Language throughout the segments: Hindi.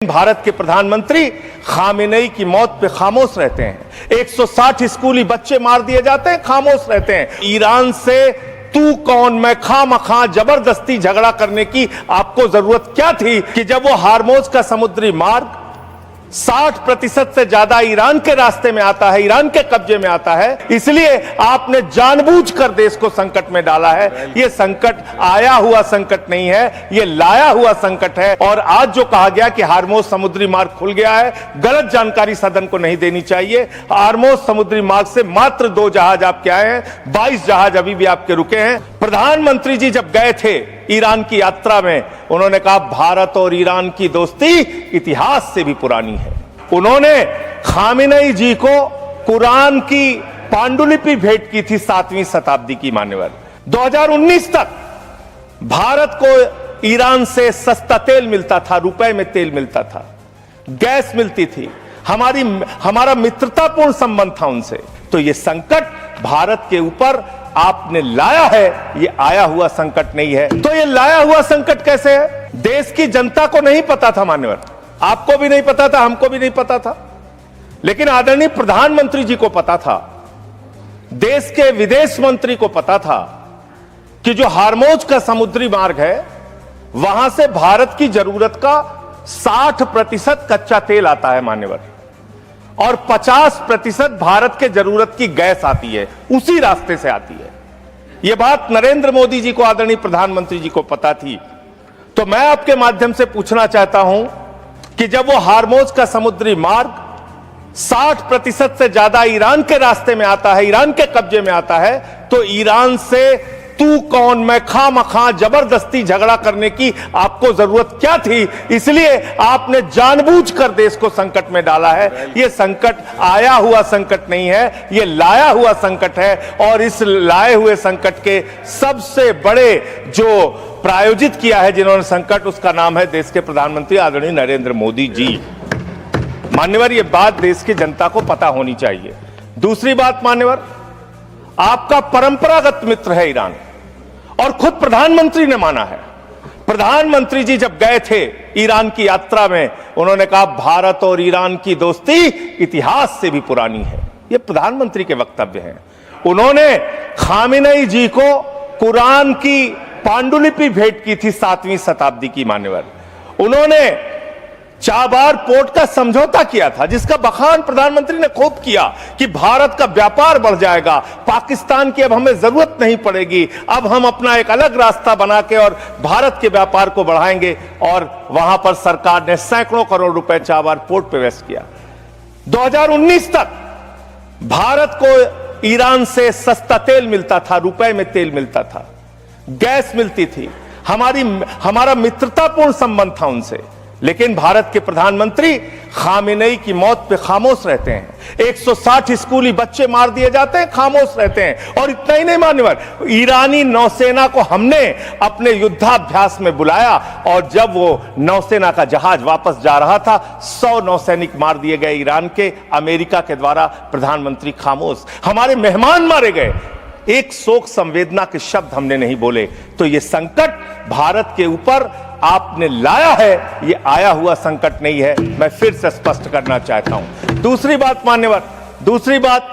भारत के प्रधानमंत्री खामेनेई की मौत पे खामोश रहते हैं। 160 स्कूली बच्चे मार दिए जाते हैं, खामोश रहते हैं। ईरान से तू कौन मैं खामखा जबरदस्ती झगड़ा करने की आपको जरूरत क्या थी कि जब वो हार्मोज का समुद्री मार्ग 60% से ज्यादा ईरान के रास्ते में आता है, ईरान के कब्जे में आता है, इसलिए आपने जानबूझकर देश को संकट में डाला है। यह संकट आया हुआ संकट नहीं है, यह लाया हुआ संकट है। और आज जो कहा गया कि हार्मोज समुद्री मार्ग खुल गया है, गलत जानकारी सदन को नहीं देनी चाहिए। हार्मोज समुद्री मार्ग से मात्र 2 जहाज आपके आए हैं, 22 जहाज अभी भी आपके रुके हैं। प्रधानमंत्री जी जब गए थे ईरान की यात्रा में, उन्होंने कहा भारत और ईरान की दोस्ती इतिहास से भी पुरानी है। उन्होंने खामेनेई जी को कुरान की पांडुलिपि भेंट की थी 7वीं शताब्दी की मान्यवर। 2019 तक भारत को ईरान से सस्ता तेल मिलता था, रुपए में तेल मिलता था, गैस मिलती थी, हमारा मित्रतापूर्ण संबंध था उनसे। तो यह संकट भारत के ऊपर आपने लाया है, यह आया हुआ संकट नहीं है। तो यह लाया हुआ संकट कैसे है? देश की जनता को नहीं पता था मान्यवर, आपको भी नहीं पता था, हमको भी नहीं पता था, लेकिन आदरणीय प्रधानमंत्री जी को पता था, देश के विदेश मंत्री को पता था कि जो हार्मोज का समुद्री मार्ग है, वहां से भारत की जरूरत का 60% कच्चा तेल आता है मान्यवर, और 50% भारत के जरूरत की गैस आती है, उसी रास्ते से आती है। यह बात नरेंद्र मोदी जी को, आदरणीय प्रधानमंत्री जी को पता थी। तो मैं आपके माध्यम से पूछना चाहता हूं कि जब वो हार्मोज का समुद्री मार्ग 60% से ज्यादा ईरान के रास्ते में आता है, ईरान के कब्जे में आता है, तो ईरान से तू कौन मैं खामखा जबरदस्ती झगड़ा करने की आपको जरूरत क्या थी? इसलिए आपने जानबूझकर देश को संकट में डाला है। यह संकट आया हुआ संकट नहीं है, यह लाया हुआ संकट है। और इस लाए हुए संकट के सबसे बड़े जो प्रायोजित किया है जिन्होंने संकट, उसका नाम है देश के प्रधानमंत्री आदरणीय नरेंद्र मोदी जी। मान्यवर, यह बात देश की जनता को पता होनी चाहिए। दूसरी बात मान्यवर, आपका परंपरागत मित्र है ईरान, और खुद प्रधानमंत्री ने माना है। प्रधानमंत्री जी जब गए थे ईरान की यात्रा में, उन्होंने कहा भारत और ईरान की दोस्ती इतिहास से भी पुरानी है। यह प्रधानमंत्री के वक्तव्य हैं। उन्होंने खामेनेई जी को कुरान की पांडुलिपि भेंट की थी 7वीं शताब्दी की मान्यवर। उन्होंने चाबार पोर्ट का समझौता किया था, जिसका बखान प्रधानमंत्री ने खूब किया कि भारत का व्यापार बढ़ जाएगा, पाकिस्तान की अब हमें जरूरत नहीं पड़ेगी, अब हम अपना एक अलग रास्ता बना के और भारत के व्यापार को बढ़ाएंगे। और वहां पर सरकार ने सैकड़ों करोड़ रुपए चाबार पोर्ट पे वेस्ट किया। 2019 तक भारत को ईरान से सस्ता तेल मिलता था, रुपए में तेल मिलता था, गैस मिलती थी, हमारा मित्रतापूर्ण संबंध था उनसे। लेकिन भारत के प्रधानमंत्री खामेनेई की मौत पे खामोश रहते हैं। 160 स्कूली बच्चे मार दिए जाते हैं, खामोश रहते हैं। और इतना ही नहीं मान्यवर, ईरानी नौसेना को हमने अपने युद्धाभ्यास में बुलाया, और जब वो नौसेना का जहाज वापस जा रहा था, 100 नौसैनिक मार दिए गए ईरान के, अमेरिका के द्वारा। प्रधानमंत्री खामोश, हमारे मेहमान मारे गए, एक शोक संवेदना के शब्द हमने नहीं बोले। तो यह संकट भारत के ऊपर आपने लाया है, यह आया हुआ संकट नहीं है। मैं फिर से स्पष्ट करना चाहता हूं। दूसरी बात मान्यवर, दूसरी बात,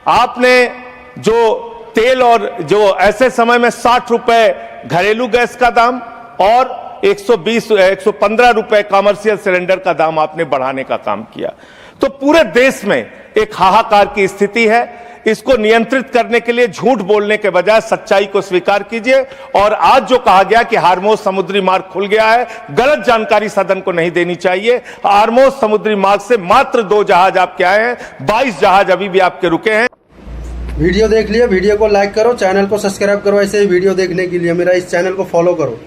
आपने जो तेल और जो ऐसे समय में 60 रुपए घरेलू गैस का दाम और 115 रुपए कमर्शियल सिलेंडर का दाम आपने बढ़ाने का काम किया। तो पूरे देश में एक हाहाकार की स्थिति है। इसको नियंत्रित करने के लिए झूठ बोलने के बजाय सच्चाई को स्वीकार कीजिए। और आज जो कहा गया कि हार्मोज समुद्री मार्ग खुल गया है, गलत जानकारी सदन को नहीं देनी चाहिए। हार्मोज समुद्री मार्ग से मात्र 2 जहाज आपके आए हैं, 22 जहाज अभी भी आपके रुके हैं। वीडियो देख लिया, वीडियो को लाइक करो, चैनल को सब्सक्राइब करो। ऐसे ही वीडियो देखने के लिए मेरा इस चैनल को फॉलो करो।